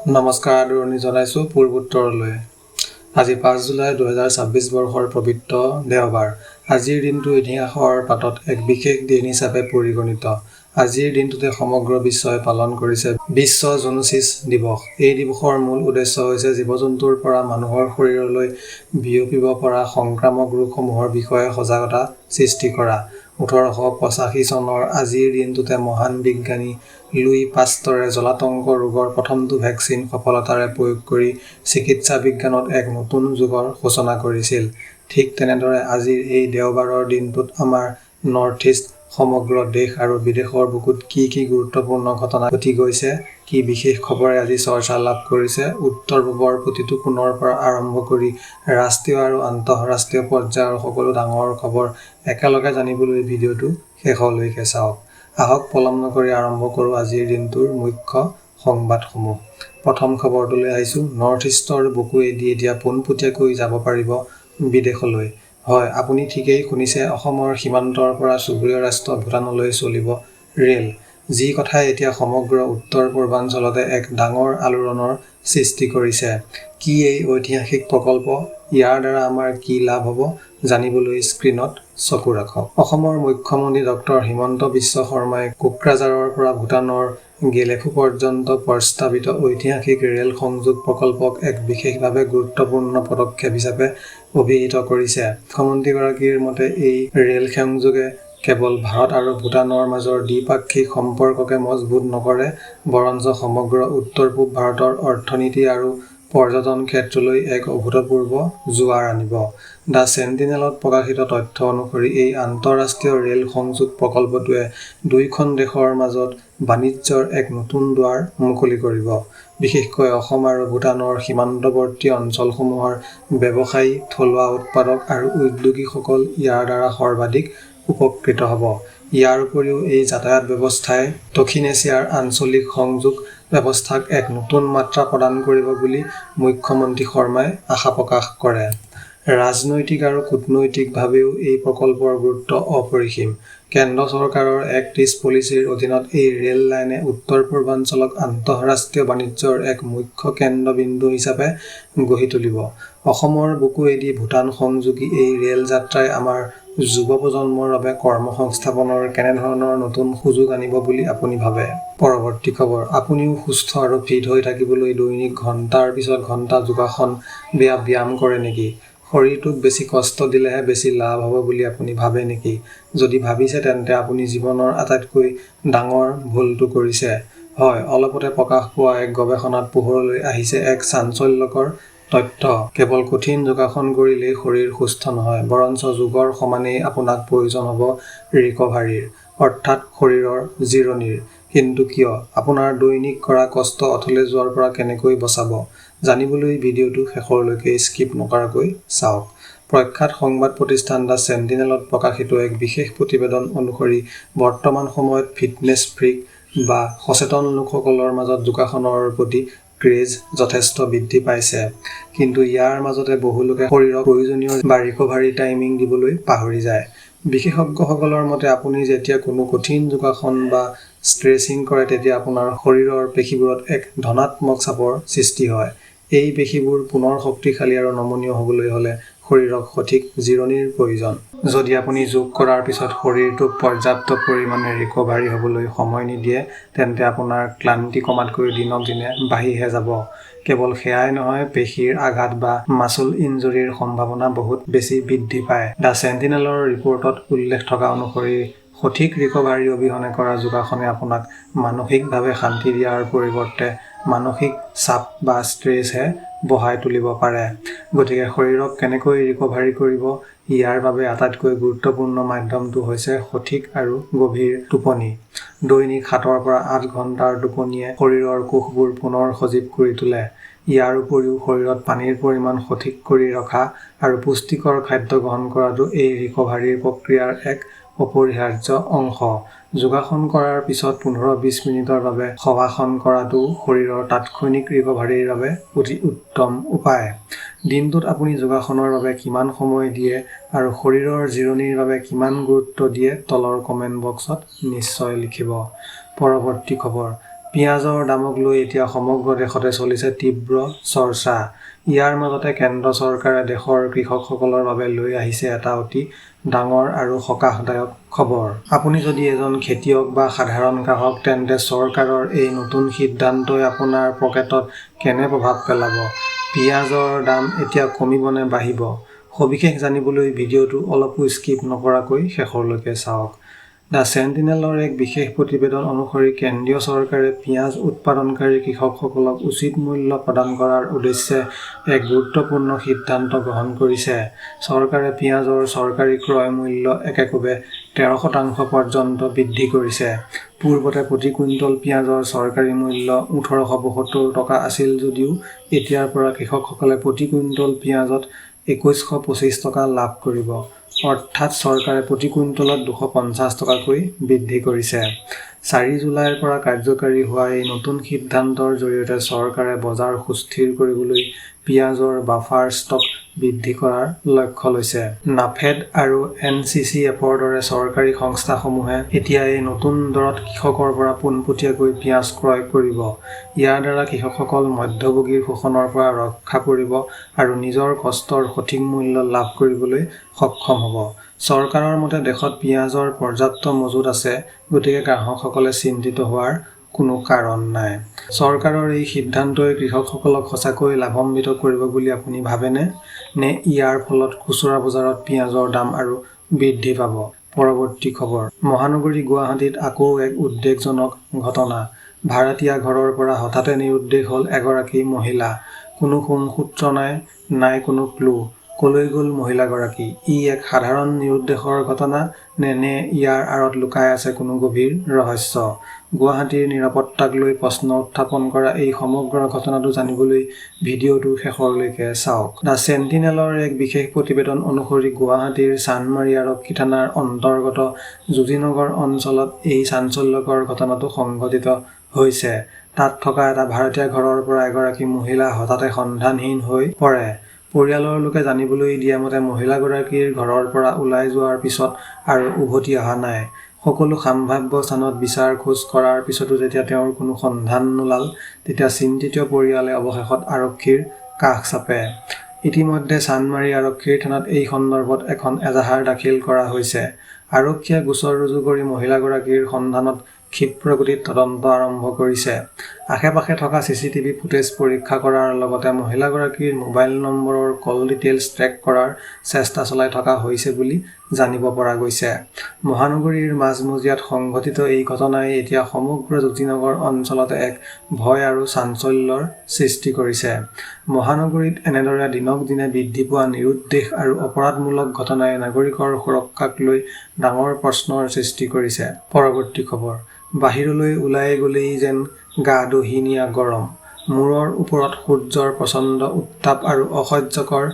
নমস্কাৰ আদৰণি জনাইছোঁ পূৰ্বোত্তৰলৈ। আজি 5 জুলাই 2026 বৰ্ষৰ পবিত্ৰ দেওবাৰ। আজিৰ দিনটো ইতিহাসৰ পাতত এক বিশেষ দিন হিচাপে পৰিগণিত। আজিৰ দিনটোতে সমগ্ৰ বিশ্বই পালন কৰিছে বিশ্ব জনোচিছ দিৱস। এই দিৱসৰ মূল উদ্দেশ্য হৈছে জীৱ-জন্তুৰ পৰা মানুহৰ শৰীৰলৈ বিয়পিব পৰা সংক্ৰামক ৰোগসমূহৰ বিষয়ে সজাগতা সৃষ্টি কৰা। 1885 চনৰ আজিৰ দিনটোতে মহান বিজ্ঞানী লুই পাষ্টৰে জলাতংক ৰোগৰ প্ৰথমটো ভেকচিন সফলতাৰে প্ৰয়োগ কৰি চিকিৎসা বিজ্ঞানত এক নতুন যুগৰ সূচনা কৰিছিল। ঠিক তেনেদৰে আজিৰ এই দেওবাৰৰ দিনটোত আমাৰ নৰ্থ ইষ্ট, সমগ্ৰ দেশ আৰু বিদেশৰ বুকুত কি গুৰুত্বপূৰ্ণ ঘটনা ঘটি গৈছে, কি বিশেষ খবৰে আজি চৰ্চা লাভ কৰিছে, উত্তৰ-পূবৰ প্ৰতিটো কোণৰ পৰা আৰম্ভ কৰি ৰাষ্ট্ৰীয় আৰু আন্তঃৰাষ্ট্ৰীয় পৰ্যায়ৰ সকলো ডাঙৰ খবৰ একেলগে জানিবলৈ ভিডিঅ'টো শেষলৈকে চাওক। আহক পলম নকৰি আৰম্ভ কৰোঁ আজিৰ দিনটোৰ মুখ্য সংবাদসমূহ। প্ৰথম খবৰটোলৈ আহিছোঁ। নৰ্থ ইষ্টৰ বুকু এদি এতিয়া পোনপটীয়াকৈ যাব পাৰিব বিদেশলৈ। হয়, আপুনি ঠিকেই শুনিছে, অসমৰ সীমান্তৰ পৰা চুবুৰীয়া ৰাষ্ট্ৰ ভূটানলৈ চলিব ৰেল। যি কথাই এতিয়া সমগ্ৰ উত্তৰ-পূৰ্বাঞ্চলতে এক ডাঙৰ আলোড়নৰ সৃষ্টি কৰিছে। কি এই ঐতিহাসিক প্ৰকল্প? ইয়াৰ দ্বাৰা আমাৰ কি লাভ হ'ব? জানিবলৈ স্ক্ৰীণত চকু ৰাখক। অসমৰ মুখ্যমন্ত্ৰী ডক্টৰ হিমন্ত বিশ্ব শৰ্মাই কোকৰাঝাৰৰ পৰা ভূটানৰ গেলেফু পৰ্যন্ত প্ৰস্তাৱিত ঐতিহাসিক ৰেল সংযোগ প্ৰকল্পক এক বিশেষভাৱে গুৰুত্বপূৰ্ণ পদক্ষেপ হিচাপে অভিহিত কৰিছে। মুখ্যমন্ত্ৰীগৰাকীৰ মতে এই ৰেল সংযোগে কেৱল ভাৰত আৰু ভূটানৰ মাজৰ দ্বিপাক্ষিক সম্পৰ্ককে মজবুত নকৰে, বৰঞ্চ সমগ্ৰ উত্তৰ-পূব ভাৰতৰ অৰ্থনীতি আৰু পৰ্যটন ক্ষেত্ৰলৈ এক অভূতপূৰ্ব জোৱাৰ আনিব। দ্য চেণ্টিনেলত প্ৰকাশিত তথ্য অনুসৰি এই আন্তঃৰাষ্ট্ৰীয় ৰেল সংযোগ প্ৰকল্পটোৱে দুয়োখন দেশৰ মাজত বাণিজ্যৰ এক নতুন দুৱাৰ মুকলি কৰিব। বিশেষকৈ অসম আৰু ভূটানৰ সীমান্তৱৰ্তী অঞ্চলসমূহৰ ব্যৱসায়ী, থলুৱা উৎপাদক আৰু উদ্যোগীসকল ইয়াৰ দ্বাৰা সৰ্বাধিক উপকৃত হ'ব। ইয়াৰ উপৰিও এই যাতায়াত ব্যৱস্থাই দক্ষিণ এছিয়াৰ আঞ্চলিক সংযোগ ব্যৱস্থাক এক নতুন মাত্ৰা প্ৰদান কৰিব বুলি মুখ্যমন্ত্ৰী শৰ্মাই আশা প্ৰকাশ কৰে। ৰাজনৈতিক আৰু কূটনৈতিকভাৱেও এই প্ৰকল্পৰ গুৰুত্ব অপৰিসীম। কেন্দ্ৰ চৰকাৰৰ এক্ট ইষ্ট পলিচিৰ অধীনত এই ৰেল লাইনে উত্তৰ-পূৰ্বাঞ্চলক আন্তঃৰাষ্ট্ৰীয় বাণিজ্যৰ এক মুখ্য কেন্দ্ৰবিন্দু হিচাপে গঢ়ি তুলিব। অসমৰ বুকু এদি ভূটান সংযোগী এই ৰেল যাত্ৰাই আমাৰ যুৱ প্ৰজন্মৰ বাবে কৰ্মসংস্থাপনৰ কেনেধৰণৰ নতুন সুযোগ আনিব বুলি আপুনি ভাবে? পৰৱৰ্তী খবৰ। আপুনিও সুস্থ আৰু ফিট হৈ থাকিবলৈ দৈনিক ঘণ্টাৰ পিছত ঘণ্টা যোগাসন ব্যায়াম কৰে নেকি? শৰীৰটোক বেছি কষ্ট দিলেহে বেছি লাভ হ'ব বুলি আপুনি ভাবে নেকি? যদি ভাবিছে তেন্তে আপুনি জীৱনৰ আটাইতকৈ ডাঙৰ ভুলটো কৰিছে। হয়, অলপতে প্ৰকাশ পোৱা এক গৱেষণাত পোহৰলৈ আহিছে এক চাঞ্চল্যকৰ তথ্য। কেৱল কঠিন যোগাসন কৰিলেই শৰীৰ সুস্থ নহয়, বৰঞ্চ যোগৰ সমানেই আপোনাক প্ৰয়োজন হ'ব ৰিকভাৰীৰ, অৰ্থাৎ শৰীৰৰ জিৰণিৰ। কিন্তু কিয়? আপোনাৰ দৈনিক কৰা কষ্ট অথলে যোৱাৰ পৰা কেনেকৈ বচাব? জানিবলৈ ভিডিঅ'টো শেষলৈকে স্কিপ নকৰাকৈ চাওক। প্ৰখ্যাত সংবাদ প্ৰতিষ্ঠান দ্য চেণ্টিনেলত প্ৰকাশিত এক বিশেষ প্ৰতিবেদন অনুসৰি বৰ্তমান সময়ত ফিটনেছ ফ্ৰিক বা সচেতন লোকসকলৰ মাজত যোগাসনৰ প্ৰতি ক্ৰেজ যথেষ্ট বৃদ্ধি পাইছে। কিন্তু ইয়াৰ মাজতে বহু লোকে শৰীৰক প্ৰয়োজনীয় বা ৰিকভাৰী টাইমিং দিবলৈ পাহৰি যায়। বিশেষজ্ঞসকলৰ মতে আপুনি যেতিয়া কোনো কঠিন যোগাসন বা ষ্ট্ৰেচিং কৰে তেতিয়া আপোনাৰ শৰীৰৰ পেশীবোৰত এক ধনাত্মক চাপৰ সৃষ্টি হয়। এই পেশীবোৰ পুনৰ শক্তিশালী আৰু নমনীয় হ'বলৈ হ'লে শৰীৰক সঠিক জিৰণিৰ প্ৰয়োজন। যদি আপুনি যোগ কৰাৰ পিছত শৰীৰটোক পৰ্যাপ্ত পৰিমাণে ৰিকভাৰী হ'বলৈ সময় নিদিয়ে, তেন্তে আপোনাৰ ক্লান্তি কমাতকৈ দিনক দিনে বাঢ়িহে যাব। কেৱল সেয়াই নহয়, পেশীৰ আঘাত বা মাচল ইনজুৰিৰ সম্ভাৱনা বহুত বেছি বৃদ্ধি পায়। দ্য চেণ্টিনেলৰ ৰিপৰ্টত উল্লেখ থকা অনুসৰি সঠিক ৰিকভাৰী অবিহনে কৰা যোগাসনে আপোনাক মানসিকভাৱে শান্তি দিয়াৰ পৰিৱৰ্তে মানসিক চাপ বা ষ্ট্ৰেছহে বঢ়াই তুলিব পাৰে। গতিকে শৰীৰক কেনেকৈ ৰিকভাৰী কৰিব? ইয়াৰ বাবে আটাইতকৈ গুৰুত্বপূৰ্ণ মাধ্যমটো হৈছে সঠিক আৰু গভীৰ টোপনি। দৈনিক 7 পৰা 8 ঘণ্টাৰ টোপনিয়ে শৰীৰৰ কোষবোৰ পুনৰ সজীৱ কৰি তোলে। ইয়াৰ উপৰিও শৰীৰত পানীৰ পৰিমাণ সঠিক কৰি ৰখা আৰু পুষ্টিকৰ খাদ্য গ্ৰহণ কৰাটো এই ৰিকভাৰীৰ প্ৰক্ৰিয়াৰ এক অপৰিহাৰ্য অংশ। যোগাসন কৰাৰ পিছত 15-20 মিনিটৰ বাবে শৱাসন কৰাটো শৰীৰৰ তাৎক্ষণিক ৰিকভাৰীৰ বাবে অতি উত্তম উপায়। দিনটোত আপুনি যোগাসনৰ বাবে কিমান সময় দিয়ে আৰু শৰীৰৰ জিৰণিৰ বাবে কিমান গুৰুত্ব দিয়ে তলৰ কমেণ্ট বক্সত নিশ্চয় লিখিব। পৰৱৰ্তী খবৰ। পিঁয়াজৰ দামক লৈ এতিয়া সমগ্ৰ দেশতে চলিছে তীব্ৰ চৰ্চা। ইয়াৰ মাজতে কেন্দ্ৰ চৰকাৰে দেশৰ কৃষকসকলৰ বাবে লৈ আহিছে এটা অতি ডাঙৰ আৰু সকাহদায়ক খবৰ। আপুনি যদি এজন খেতিয়ক বা সাধাৰণ গ্ৰাহক, তেন্তে চৰকাৰৰ এই নতুন সিদ্ধান্তই আপোনাৰ পকেটত কেনে প্ৰভাৱ পেলাব? পিঁয়াজৰ দাম এতিয়া কমিব নে বাঢ়িব? সবিশেষ জানিবলৈ ভিডিঅ'টো অলপো স্কিপ নকৰাকৈ শেষলৈকে চাওক। দ্য চেণ্টিনেলৰ এক বিশেষ প্ৰতিবেদন অনুসৰি কেন্দ্ৰীয় চৰকাৰে পিঁয়াজ উৎপাদনকাৰী কৃষকসকলক উচিত মূল্য প্ৰদান কৰাৰ উদ্দেশ্যে এক গুৰুত্বপূৰ্ণ সিদ্ধান্ত গ্ৰহণ কৰিছে। চৰকাৰে পিঁয়াজৰ চৰকাৰী ক্ৰয় মূল্য একেকোবে 13% পৰ্যন্ত বৃদ্ধি কৰিছে। পূৰ্বতে প্ৰতি কুইণ্টল পিঁয়াজৰ চৰকাৰী মূল্য 1872 টকা আছিল যদিও এতিয়াৰ পৰা কৃষকসকলে প্ৰতি কুইণ্টল পিঁয়াজত 2125 টকা লাভ কৰিব। অৰ্থাৎ চৰকাৰে প্ৰতি কুইণ্টলত 250 টকাকৈ বৃদ্ধি কৰিছে। 4 জুলাইৰ পৰা কাৰ্যকাৰী হোৱা এই নতুন সিদ্ধান্তৰ জৰিয়তে চৰকাৰে বজাৰ সুস্থিৰ কৰিবলৈ পিঁয়াজৰ বাফাৰ ষ্টক বৃদ্ধি কৰাৰ লক্ষ্য লৈছে। নাফেড আৰু NCCF-ৰ দৰে চৰকাৰী সংস্থাসমূহে এতিয়া এই নতুন দৰত কৃষকৰ পৰা পোনপটীয়াকৈ পিঁয়াজ ক্ৰয় কৰিব। ইয়াৰ দ্বাৰা কৃষকসকল মধ্যভোগীৰ শোষণৰ পৰা ৰক্ষা পৰিব আৰু নিজৰ কষ্টৰ সঠিক মূল্য লাভ কৰিবলৈ সক্ষম হ'ব। চৰকাৰৰ মতে দেশত পিঁয়াজৰ পৰ্যাপ্ত মজুত আছে, গতিকে গ্ৰাহকসকলে চিন্তিত হোৱাৰ কোনো কাৰণ নাই। চৰকাৰৰ এই সিদ্ধান্তই কৃষকসকলক সঁচাকৈ লাভান্বিত কৰিব বুলি আপুনি ভাবেনে? নে ইয়াৰ ফলত খুচুৰা বজাৰত পিঁয়াজৰ দাম আৰু বৃদ্ধি পাব? পৰৱৰ্তী খবৰ। মহানগৰী গুৱাহাটীত আকৌ এক উদ্বেগজনক ঘটনা। ভাড়াতীয়া ঘৰৰ পৰা হঠাতে নিৰুদ্দেশ হ'ল এগৰাকী মহিলা। কোনো সুংসূত্ৰ নাই কোনো ক্লু। কলৈ গ'ল মহিলাগৰাকী? ই এক সাধাৰণ নিৰুদ্দেশৰ ঘটনা নে ইয়াৰ আঁৰত লুকাই আছে কোনো গভীৰ ৰহস্য? গুৱাহাটীৰ নিৰাপত্তাক লৈ প্ৰশ্ন উত্থাপন কৰা এই সমগ্ৰ ঘটনাটো জানিবলৈ ভিডিঅ'টো শেষলৈকে চাওক। দ্য চেণ্টিনেলৰ এক বিশেষ প্ৰতিবেদন অনুসৰি গুৱাহাটীৰ চান্দমাৰী আৰক্ষী থানাৰ অন্তৰ্গত যোগীনগৰ অঞ্চলত এই চাঞ্চল্যকৰ ঘটনাটো সংঘটিত হৈছে। তাত থকা এটা ভাড়াতীয়া ঘৰৰ পৰা এগৰাকী মহিলা হঠাতে সন্ধানহীন হৈ পৰে। পৰিয়ালৰ লোকে জানিবলৈ দিয়া মতে মহিলাগৰাকীৰ ঘৰৰ পৰা ওলাই যোৱাৰ পিছত আৰু উভতি অহা নাই। সকলো সম্ভাৱ্য স্থানত বিচাৰ খোজ কৰাৰ পিছতো যেতিয়া তেওঁৰ কোনো সন্ধান নোলাল, তেতিয়া চিন্তিত পৰিয়ালে অৱশেষত আৰক্ষীৰ কাষ চাপে। ইতিমধ্যে চান্দমাৰী আৰক্ষীৰ থানাত এই সন্দৰ্ভত এখন এজাহাৰ দাখিল কৰা হৈছে। আৰক্ষীয়ে গোচৰ ৰুজু কৰি মহিলাগৰাকীৰ সন্ধানত ক্ষিপ্ৰগতিত তদন্ত আৰম্ভ কৰিছে। আশে-পাশে থকা CCTV ফুটেজ পৰীক্ষা কৰাৰ লগতে মহিলাগৰাকীৰ মোবাইল নম্বৰৰ কল ডিটেইলছ ট্ৰেক কৰাৰ চেষ্টা চলাই থকা হৈছে বুলি জানিব পৰা গৈছে। মহানগৰীৰ মাজমজিয়াত সংঘটিত এই ঘটনাই এতিয়া সমগ্ৰ যোগীনগৰ অঞ্চলতে এক ভয় আৰু চাঞ্চল্যৰ সৃষ্টি কৰিছে। মহানগৰীত এনেদৰে দিনক দিনে বৃদ্ধি পোৱা নিৰুদ্দেশ আৰু অপৰাধমূলক ঘটনাই নাগৰিকৰ সুৰক্ষাক লৈ ডাঙৰ প্ৰশ্নৰ সৃষ্টি কৰিছে। পৰৱৰ্তী খবৰ। বাহিৰলৈ ওলাই গ'লেই যেন গা দহি নিয়া গৰম। মূৰৰ ওপৰত সূৰ্যৰ প্ৰচণ্ড উত্তাপ আৰু অসহ্যকৰ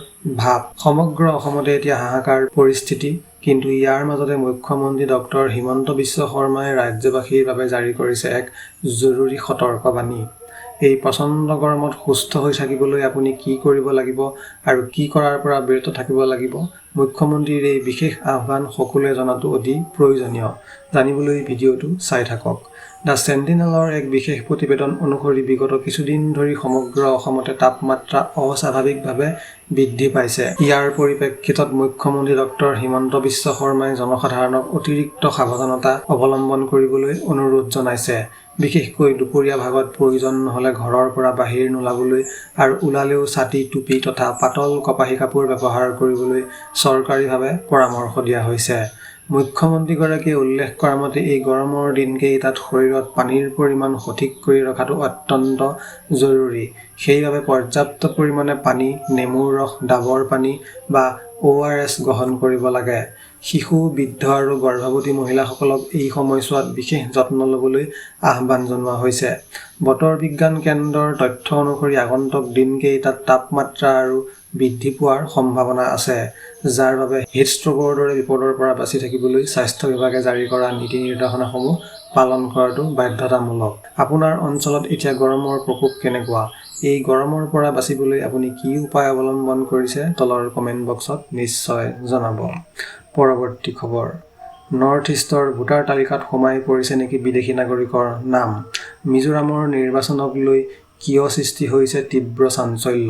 ভাৱ। সমগ্ৰ অসমতে এতিয়া হাহাকাৰ পৰিস্থিতি। কিন্তু ইয়াৰ মাজতে মুখ্যমন্ত্ৰী ডক্টৰ হিমন্ত বিশ্ব শৰ্মাই ৰাজ্যবাসীৰ বাবে জাৰি কৰিছে এক জৰুৰী সতৰ্কবাণী। এই প্ৰচণ্ড গৰমত সুস্থ হৈ থাকিবলৈ আপুনি কি কৰিব লাগিব আৰু কি কৰাৰ পৰা বিৰত থাকিব লাগিব? মুখ্যমন্ত্ৰীৰ এই বিশেষ আহ্বান সকলোৱে জনাটো অতি প্ৰয়োজনীয়। জানিবলৈ ভিডিঅ'টো চাই থাকক। দ্য চেণ্টিনেলৰ এক বিশেষ প্ৰতিবেদন অনুসৰি বিগত কিছুদিন ধৰি সমগ্ৰ অসমতে তাপমাত্ৰা অস্বাভাৱিকভাৱে বৃদ্ধি পাইছে। ইয়াৰ পৰিপ্ৰেক্ষিতত মুখ্যমন্ত্ৰী ডক্টৰ হিমন্ত বিশ্ব শৰ্মাই জনসাধাৰণক অতিৰিক্ত সাৱধানতা অৱলম্বন কৰিবলৈ অনুৰোধ জনাইছে। বিশেষকৈ দুপৰীয়া ভাগত প্ৰয়োজন নহ'লে ঘৰৰ পৰা বাহিৰ নোলাবলৈ আৰু ওলালেও ছাতি, টুপি তথা পাতল কপাহী কাপোৰ ব্যৱহাৰ কৰিবলৈ চৰকাৰীভাৱে পৰামৰ্শ দিয়া হৈছে। মুখ্যমন্ত্ৰীগৰাকীয়ে উল্লেখ কৰা মতে এই গৰমৰ দিনকেইটাত শৰীৰত পানীৰ পৰিমাণ সঠিক কৰি ৰখাটো অত্যন্ত জৰুৰী। সেইবাবে পৰ্যাপ্ত পৰিমাণে পানী, নেমুৰ ৰস, ডাবৰ পানী বা ORS গ্ৰহণ কৰিব লাগে। শিশু, বৃদ্ধ আৰু গৰ্ভৱতী মহিলাসকলক এই সময়ছোৱাত বিশেষ যত্ন ল'বলৈ আহ্বান জনোৱা হৈছে। বতৰ বিজ্ঞান কেন্দ্ৰৰ তথ্য অনুসৰি আগন্তুক দিনকেইটাত তাপমাত্ৰা আৰু বৃদ্ধি পোৱাৰ সম্ভাৱনা আছে, যাৰ বাবে হিটষ্ট্ৰ'কৰ দৰে বিপদৰ পৰা বাচি থাকিবলৈ স্বাস্থ্য বিভাগে জাৰি কৰা নীতি নিৰ্দেশনাসমূহ পালন কৰাটো বাধ্যতামূলক। আপোনাৰ অঞ্চলত এতিয়া গৰমৰ প্ৰকোপ কেনেকুৱা? এই গৰমৰ পৰা বাচিবলৈ আপুনি কি উপায় অৱলম্বন কৰিছে তলৰ কমেণ্ট বক্সত নিশ্চয় জনাব। পৰৱৰ্তী খবৰ। নৰ্থ ইষ্টৰ ভোটাৰ তালিকাত সোমাই পৰিছে নেকি বিদেশী নাগৰিকৰ নাম? মিজোৰামৰ নিৰ্বাচনক লৈ কিয় সৃষ্টি হৈছে তীব্ৰ চাঞ্চল্য?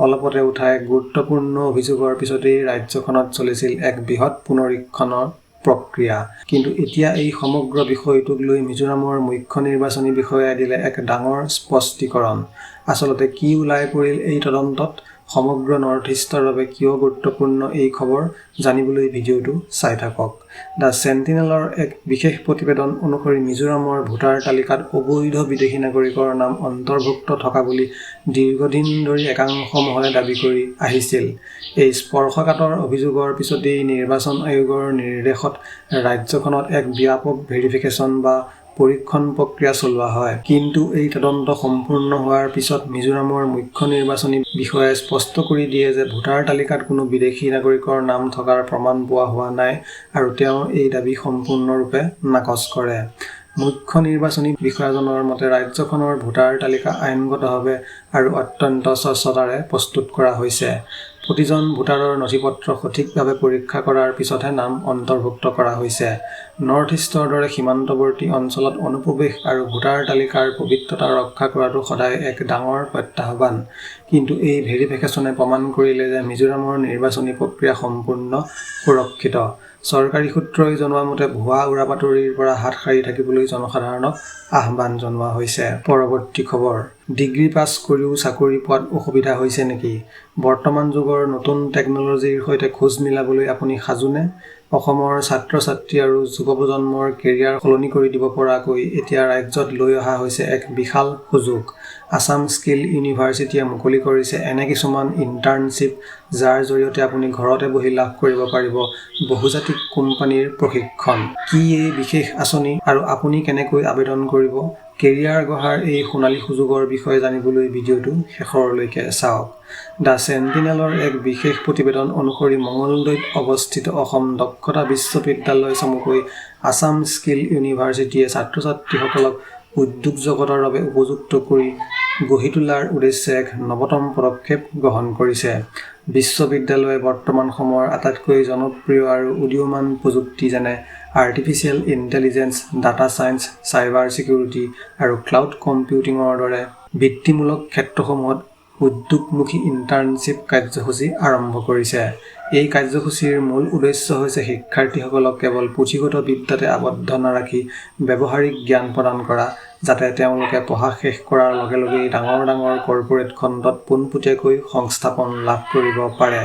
অলপতে উঠা এক গুৰুত্বপূৰ্ণ অভিযোগৰ পিছতেই ৰাজ্যখনত চলিছিল এক বৃহৎ পুনৰীক্ষণৰ প্ৰক্ৰিয়া। কিন্তু এতিয়া এই সমগ্ৰ বিষয়টোক লৈ মিজোৰামৰ মুখ্য নিৰ্বাচনী বিষয়াই দিলে এক ডাঙৰ স্পষ্টীকৰণ। আচলতে কি ওলাই পৰিল এই তদন্তত? সমগ্ৰ নৰ্থ ইষ্টৰ বাবে কিয় গুৰুত্বপূৰ্ণ এই খবৰ জানিবলৈ ভিডিঅ'টো চাই থাকক। দ্য চেণ্টিনেলৰ এক বিশেষ প্ৰতিবেদন অনুসৰি মিজোৰামৰ ভোটাৰ তালিকাত অবৈধ বিদেশী নাগৰিকৰ নাম অন্তৰ্ভুক্ত থকা বুলি দীৰ্ঘদিন ধৰি একাংশ মহলে দাবী কৰি আহিছিল। এই স্পৰ্শকাতৰ অভিযোগৰ পিছতেই নিৰ্বাচন আয়োগৰ নিৰ্দেশত ৰাজ্যখনত এক ব্যাপক ভেৰিফিকেশ্যন বা পৰীক্ষণ প্ৰক্ৰিয়া চলোৱা হয়। কিন্তু এই তদন্ত সম্পূৰ্ণ হোৱাৰ পিছত মিজোৰামৰ মুখ্য নিৰ্বাচনী বিষয়াই স্পষ্ট কৰি দিয়ে যে ভোটাৰ তালিকাত কোনো বিদেশী নাগৰিকৰ নাম থকাৰ প্ৰমাণ পোৱা হোৱা নাই আৰু তেওঁ এই দাবী সম্পূৰ্ণৰূপে নাকচ কৰে। মুখ্য নিৰ্বাচনী বিষয়াজনৰ মতে ৰাজ্যখনৰ ভোটাৰ তালিকা আইনগতভাৱে আৰু অত্যন্ত স্বচ্ছতাৰে প্ৰস্তুত কৰা হৈছে। প্ৰতিজন ভোটাৰৰ নথিপত্ৰ সঠিকভাৱে পৰীক্ষা কৰাৰ পিছতহে নাম অন্তৰ্ভুক্ত কৰা হৈছে। নৰ্থ ইষ্টৰ দৰে সীমান্তৱৰ্তী অঞ্চলত অনুপ্ৰৱেশ আৰু ভোটাৰ তালিকাৰ পবিত্ৰতা ৰক্ষা কৰাটো সদায় এক ডাঙৰ প্ৰত্যাহ্বান। কিন্তু এই ভেৰিফিকেশ্যনে প্ৰমাণ কৰিলে যে মিজোৰামৰ নিৰ্বাচনী প্ৰক্ৰিয়া সম্পূৰ্ণ সুৰক্ষিত। চৰকাৰী সূত্ৰই জনোৱা মতে ভুৱা উৰাবাতৰিৰ পৰা হাত সাৰি থাকিবলৈ জনসাধাৰণক আহ্বান জনোৱা হৈছে। পৰৱৰ্তী খবৰ। ডিগ্ৰী পাছ কৰিও চাকৰি পোৱাত অসুবিধা হৈছে নেকি? বৰ্তমান যুগৰ নতুন টেকন'লজিৰ সৈতে খোজ মিলাবলৈ আপুনি সাজুনে? অসমৰ ছাত্ৰ-ছাত্ৰী আৰু যুৱ প্ৰজন্মৰ কেৰিয়াৰ সলনি কৰি দিব পৰাকৈ এতিয়া ৰাজ্যত লৈ অহা হৈছে এক বিশাল সুযোগ। আছাম স্কিল ইউনিভাৰ্চিটিয়ে মুকলি কৰিছে এনে কিছুমান ইণ্টাৰ্ণশ্বিপ, যাৰ জৰিয়তে আপুনি ঘৰতে বহি লাভ কৰিব পাৰিব বহুজাতিক কোম্পানীৰ প্ৰশিক্ষণ। কি এই বিশেষ আঁচনি আৰু আপুনি কেনেকৈ আবেদন কৰিব? কেৰিয়াৰ গঢ়াৰ এই সোণালী সুযোগৰ বিষয়ে জানিবলৈ ভিডিঅ'টো শেষৰলৈকে চাওক। দ্য চেণ্টিনেলৰ এক বিশেষ প্ৰতিবেদন অনুসৰি মঙলদৈত অৱস্থিত অসম দক্ষতা বিশ্ববিদ্যালয় চমুকৈ আছাম স্কিল ইউনিভাৰ্চিটিয়ে ছাত্ৰ-ছাত্ৰীসকলক উদ্যোগ জগতৰ বাবে উপযুক্ত কৰি গঢ়ি তোলাৰ উদ্দেশ্যে এক নৱতম পদক্ষেপ গ্ৰহণ কৰিছে। বিশ্ববিদ্যালয়ে বৰ্তমান সময়ৰ আটাইতকৈ জনপ্ৰিয় আৰু উদীয়মান প্ৰযুক্তি যেনে artificial intelligence, data science, cyber security আৰু ক্লাউড কম্পিউটিঙৰ দৰে বৃত্তিমূলক ক্ষেত্ৰসমূহত উদ্যোগমুখী ইণ্টাৰ্ণশ্বিপ কাৰ্যসূচী আৰম্ভ কৰিছে। এই কাৰ্যসূচীৰ মূল উদ্দেশ্য হৈছে শিক্ষাৰ্থীসকলক কেৱল পুথিগত বিদ্যাতে আবদ্ধ নাৰাখি ব্যৱহাৰিক জ্ঞান প্ৰদান কৰা, যাতে তেওঁলোকে পঢ়া শেষ কৰাৰ লগে লগেই ডাঙৰ ডাঙৰ কৰ্পোৰেট খণ্ডত পোনপটীয়াকৈ সংস্থাপন লাভ কৰিব পাৰে।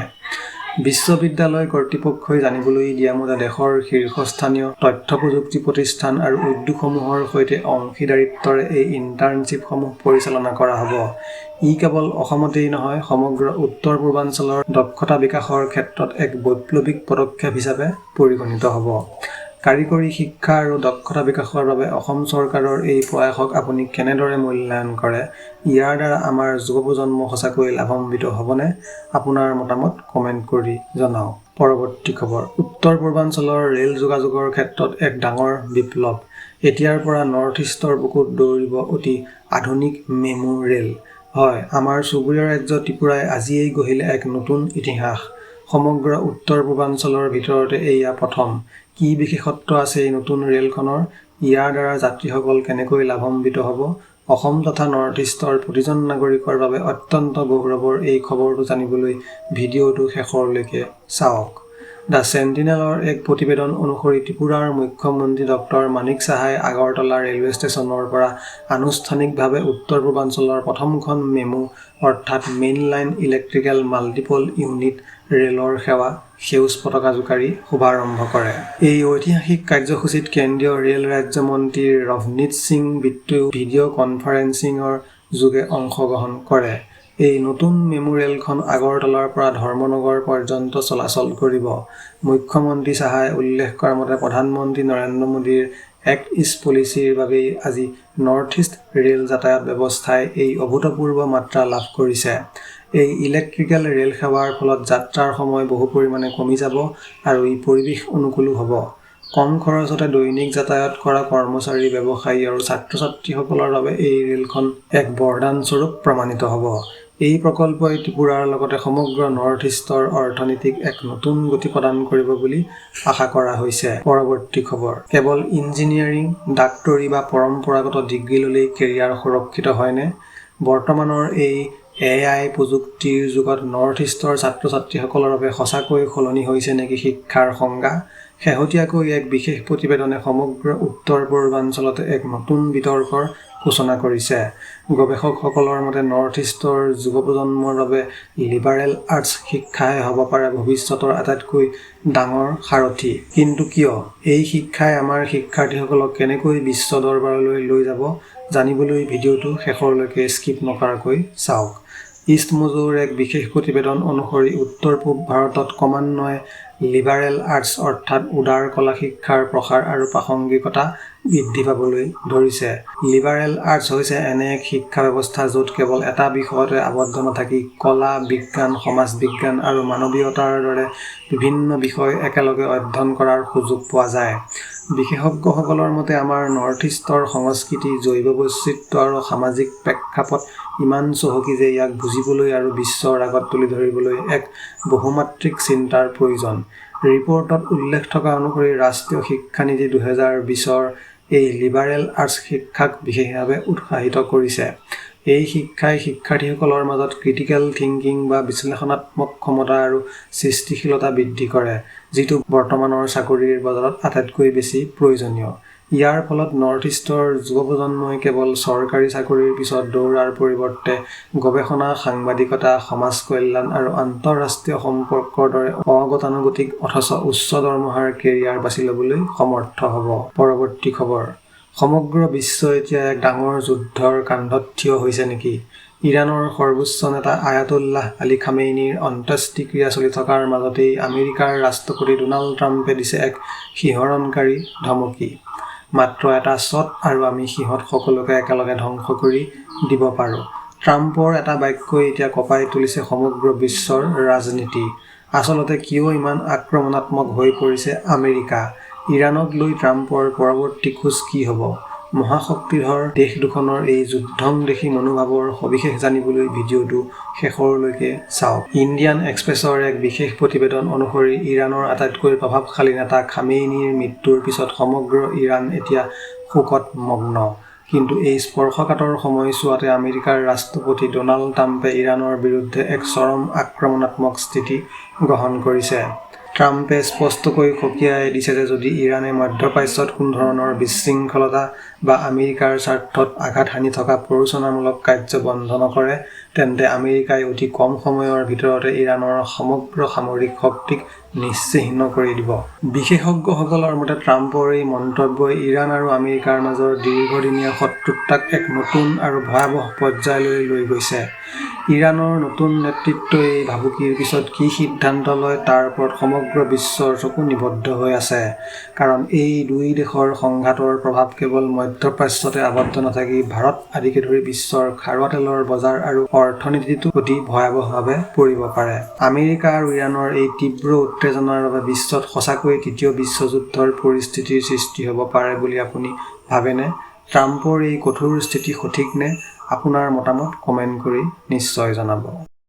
বিশ্ববিদ্যালয় কৰ্তৃপক্ষই জানিবলৈ দিয়া মতে দেশৰ শীৰ্ষস্থানীয় তথ্য প্ৰযুক্তি প্ৰতিষ্ঠান আৰু উদ্যোগসমূহৰ সৈতে অংশীদাৰিত্বৰে এই ইণ্টাৰ্ণশ্বিপসমূহ পৰিচালনা কৰা হ'ব। ই কেৱল অসমতেই নহয়, সমগ্ৰ উত্তৰ পূৰ্বাঞ্চলৰ দক্ষতা বিকাশৰ ক্ষেত্ৰত এক বৈপ্লৱিক পদক্ষেপ হিচাপে পৰিগণিত হ'ব। কাৰিকৰী শিক্ষা আৰু দক্ষতা বিকাশৰ বাবে অসম চৰকাৰৰ এই প্ৰয়াসক আপুনি কেনেদৰে মূল্যায়ন কৰে? ইয়াৰ দ্বাৰা আমাৰ যুৱ প্ৰজন্ম সঁচাকৈ লাভান্বিত হ'বনে? আপোনাৰ মতামত কমেণ্ট কৰি জনাওক। পৰৱৰ্তী খবৰ। উত্তৰ পূৰ্বাঞ্চলৰ ৰেল যোগাযোগৰ ক্ষেত্ৰত এক ডাঙৰ বিপ্লৱ। এতিয়াৰ পৰা নৰ্থ ইষ্টৰ বুকুত দৌৰিব অতি আধুনিক মেমু ৰেল। হয়, আমাৰ চুবুৰীয়া ৰাজ্য ত্ৰিপুৰাই আজিয়েই গঢ়িলে এক নতুন ইতিহাস। সমগ্ৰ উত্তৰ পূৰ্বাঞ্চলৰ ভিতৰতে এয়া প্ৰথম। কি বিশেষত্ব আছে এই নতুন ৰেলখনৰ? ইয়াৰ দ্বাৰা যাত্ৰীসকল কেনেকৈ লাভান্বিত হ'ব? অসম তথা নৰ্থ ইষ্টৰ প্ৰতিজন নাগৰিকৰ বাবে অত্যন্ত গৌৰৱৰ এই খবৰটো জানিবলৈ ভিডিঅ'টো শেষৰলৈকে চাওক। দ্য চেণ্টিনেলৰ এক প্ৰতিবেদন অনুসৰি ত্ৰিপুৰাৰ মুখ্যমন্ত্ৰী ডক্টৰ মানিক চাহাই আগৰতলা ৰেলৱে ষ্টেচনৰ পৰা আনুষ্ঠানিকভাৱে উত্তৰ পূৰ্বাঞ্চলৰ প্ৰথমখন মেমু অৰ্থাৎ main line electrical multiple unit ৰেলৰ সেৱা সেউজ পতাকা জোকাৰি শুভাৰম্ভ কৰে। এই ঐতিহাসিক কাৰ্যসূচীত কেন্দ্ৰীয় ৰেল ৰাজ্যমন্ত্ৰী ৰভনীত সিং বিট্টুৱেও ভিডিঅ' কনফাৰেন্সিঙৰ যোগে অংশগ্ৰহণ কৰে। এই নতুন মেমু ৰেলখন আগৰতলাৰ পৰা ধৰ্মনগৰ পৰ্যন্ত চলাচল কৰিব। মুখ্যমন্ত্ৰী চাহাই উল্লেখ কৰা মতে প্ৰধানমন্ত্ৰী নৰেন্দ্ৰ মোদীৰ এক্ট ইষ্ট পলিচিৰ বাবেই আজি নৰ্থ ইষ্ট ৰেল যাতায়াত ব্যৱস্থাই এই অভূতপূৰ্ব মাত্ৰা লাভ কৰিছে। এই ইলেক্ট্ৰিকেল ৰেল সেৱাৰ ফলত যাত্ৰাৰ সময় বহু পৰিমাণে কমি যাব আৰু ই পৰিৱেশ অনুকূলো হ'ব। কম খৰচতে দৈনিক যাতায়াত কৰা কৰ্মচাৰী, ব্যৱসায়ী আৰু ছাত্ৰ-ছাত্ৰীসকলৰ বাবে এই ৰেলখন এক বৰদান স্বৰূপ প্ৰমাণিত হ'ব। এই প্ৰকল্পই ত্ৰিপুৰাৰ লগতে সমগ্ৰ নৰ্থ ইষ্টৰ অৰ্থনীতিক এক নতুন গতি প্ৰদান কৰিব বুলি আশা কৰা হৈছে। পৰৱৰ্তী খবৰ। কেৱল ইঞ্জিনিয়াৰিং, ডাক্তৰী বা পৰম্পৰাগত ডিগ্ৰী ল'লেই কেৰিয়াৰ সুৰক্ষিত হয়নে? বৰ্তমানৰ এই AI প্ৰযুক্তিৰ যুগত নৰ্থ ইষ্টৰ ছাত্ৰ-ছাত্ৰীসকলৰ বাবে সঁচাকৈ সলনি হৈছে নেকি শিক্ষাৰ সংজ্ঞা? শেহতীয়াকৈ এক বিশেষ প্ৰতিবেদনে সমগ্ৰ উত্তৰ-পূৰ্বাঞ্চলতে এক নতুন বিতৰ্কৰ সূচনা কৰিছে। গৱেষকসকলৰ মতে নৰ্থ ইষ্টৰ যুৱ প্ৰজন্মৰ বাবে লিবাৰেল আৰ্টছ শিক্ষাই হ'ব পাৰে ভৱিষ্যতৰ আটাইতকৈ ডাঙৰ সাৰথি। কিন্তু কিয়? এই শিক্ষাই আমাৰ শিক্ষাৰ্থীসকলক কেনেকৈ বিশ্ব দৰবাৰলৈ লৈ যাব? জানিবলৈ ভিডিঅ'টো শেষৰলৈকে স্কিপ নকৰাকৈ চাওক। ইষ্টমোজৰ এক বিশেষ প্ৰতিবেদন অনুসৰি উত্তৰ-পূব ভাৰতত ক্ৰমান্বয়ে লিবাৰেল আৰ্টছ অৰ্থাৎ উদাৰ কলা শিক্ষাৰ প্ৰসাৰ আৰু প্ৰাসংগিকতা বৃদ্ধি পাবলৈ ধৰিছে। লিবাৰেল আৰ্টছ হৈছে এনে এক শিক্ষা ব্যৱস্থা য'ত কেৱল এটা বিষয়তে আবদ্ধ নাথাকি কলা, বিজ্ঞান, সমাজ বিজ্ঞান আৰু মানৱীয়তাৰ দৰে বিভিন্ন বিষয় একেলগে অধ্যয়ন কৰাৰ সুযোগ পোৱা যায়। বিশেষজ্ঞসকলৰ মতে আমাৰ নৰ্থ ইষ্টৰ সংস্কৃতি, জৈৱ বৈচিত্ৰ্য আৰু সামাজিক প্ৰেক্ষাপট ইমান চহকী যে ইয়াক বুজিবলৈ আৰু বিশ্বৰ আগত তুলি ধৰিবলৈ এক বহুমাত্ৰিক চিন্তাৰ প্ৰয়োজন। ৰিপৰ্টত উল্লেখ থকা অনুসৰি ৰাষ্ট্ৰীয় শিক্ষা নীতি 2020ৰ এই লিবাৰেল আৰ্টছ শিক্ষাক বিশেষভাৱে উৎসাহিত কৰিছে। এই শিক্ষাই শিক্ষাৰ্থীসকলৰ মাজত ক্ৰিটিকেল থিংকিং বা বিশ্লেষণাত্মক ক্ষমতা আৰু সৃষ্টিশীলতা বৃদ্ধি কৰে, যিটো বৰ্তমানৰ চাকৰিৰ বজাৰত আটাইতকৈ বেছি প্ৰয়োজনীয়। ইয়াৰ ফলত নৰ্থ ইষ্টৰ যুৱ প্ৰজন্মই কেৱল চৰকাৰী চাকৰিৰ পিছত দৌৰাৰ পৰিৱৰ্তে গৱেষণা, সাংবাদিকতা, সমাজ কল্যাণ আৰু আন্তঃৰাষ্ট্ৰীয় সম্পৰ্কৰ দৰে অগতানুগতিক অথচ উচ্চ দৰমহাৰ কেৰিয়াৰ বাছি ল'বলৈ সমৰ্থ হ'ব। পৰৱৰ্তী খবৰ। সমগ্ৰ বিশ্ব এতিয়া এক ডাঙৰ যুদ্ধৰ কান্ধত থিয় হৈছে নেকি? ইৰাণৰ সৰ্বোচ্চ নেতা আয়াতুল্লাহ আলী খামেইনীৰ অন্ত্যেষ্টিক্ৰিয়া চলি থকাৰ মাজতেই আমেৰিকাৰ ৰাষ্ট্ৰপতি ডোনাল্ড ট্ৰাম্পে দিছে এক শিহৰণকাৰী ধমকি। মাত্ৰ এটা শ্বট আৰু আমি সিহঁত সকলোকে একেলগে ধ্বংস কৰি দিব পাৰোঁ। ট্ৰাম্পৰ এটা বাক্যই এতিয়া কঁপাই তুলিছে সমগ্ৰ বিশ্বৰ ৰাজনীতি। আচলতে কিয় ইমান আক্ৰমণাত্মক হৈ পৰিছে আমেৰিকা? ইৰাণক লৈ ট্ৰাম্পৰ পৰৱৰ্তী খোজ কি হ'ব? মহাশক্তিধৰ দেশ দুখনৰ এই যুদ্ধংদেশী মনোভাৱৰ সবিশেষ জানিবলৈ ভিডিঅ'টো শেষৰলৈকে চাওক। ইণ্ডিয়ান এক্সপ্ৰেছৰ এক বিশেষ প্ৰতিবেদন অনুসৰি ইৰাণৰ আটাইতকৈ প্ৰভাৱশালী নেতা খামেইনীৰ মৃত্যুৰ পিছত সমগ্ৰ ইৰাণ এতিয়া শোকত মগ্ন। কিন্তু এই স্পৰ্শকাতৰ সময়ছোৱাতে আমেৰিকাৰ ৰাষ্ট্ৰপতি ডোনাল্ড ট্ৰাম্পে ইৰাণৰ বিৰুদ্ধে এক চৰম আক্ৰমণাত্মক স্থিতি গ্ৰহণ কৰিছে। ট্ৰাম্পে স্পষ্টকৈ সকীয়াই দিছে যে যদি ইৰাণে মধ্যপ্ৰাচ্যত কোনো ধৰণৰ বিশৃংখলতা বা আমেৰিকাৰ স্বাৰ্থত আঘাত হানি থকা প্ৰৰোচনামূলক কাৰ্য বন্ধ নকৰে, তেন্তে আমেৰিকাই অতি কম সময়ৰ ভিতৰতে ইৰাণৰ সমগ্ৰ সামৰিক শক্তিক নিশ্চিহ্ন কৰি দিব। বিশেষজ্ঞসকলৰ মতে ট্ৰাম্পৰ এই মন্তব্যই ইৰাণ আৰু আমেৰিকাৰ মাজৰ দীৰ্ঘদিনীয়া শত্ৰুতাক এক নতুন আৰু ভয়াৱহ পৰ্যায়লৈ লৈ গৈছে। ইৰাণৰ নতুন নেতৃত্বই এই ভাবুকিৰ পিছত কি সিদ্ধান্ত লয় তাৰ ওপৰত সমগ্ৰ বিশ্বৰ চকু নিবদ্ধ হৈ আছে। কাৰণ এই দুই দেশৰ সংঘাতৰ প্ৰভাৱ কেৱল মধ্যপ্ৰাচ্যতে আবদ্ধ নাথাকি ভাৰত আদিকে ধৰি বিশ্বৰ খাৰুৱা তেলৰ বজাৰ আৰু অৰ্থনীতিতো অতি ভয়াৱহভাৱে পৰিব পাৰে। আমেৰিকা আৰু ইৰাণৰ এই তীব্ৰ উত্তেজনাৰ বাবে বিশ্বত সঁচাকৈ তৃতীয় বিশ্বযুদ্ধৰ পৰিস্থিতিৰ সৃষ্টি হ'ব পাৰে বুলি আপুনি ভাবেনে? ট্ৰাম্পৰ এই কঠোৰ স্থিতি সঠিক নে? আপোনাৰ মতামত কমেণ্ট কৰি নিশ্চয় জনাব।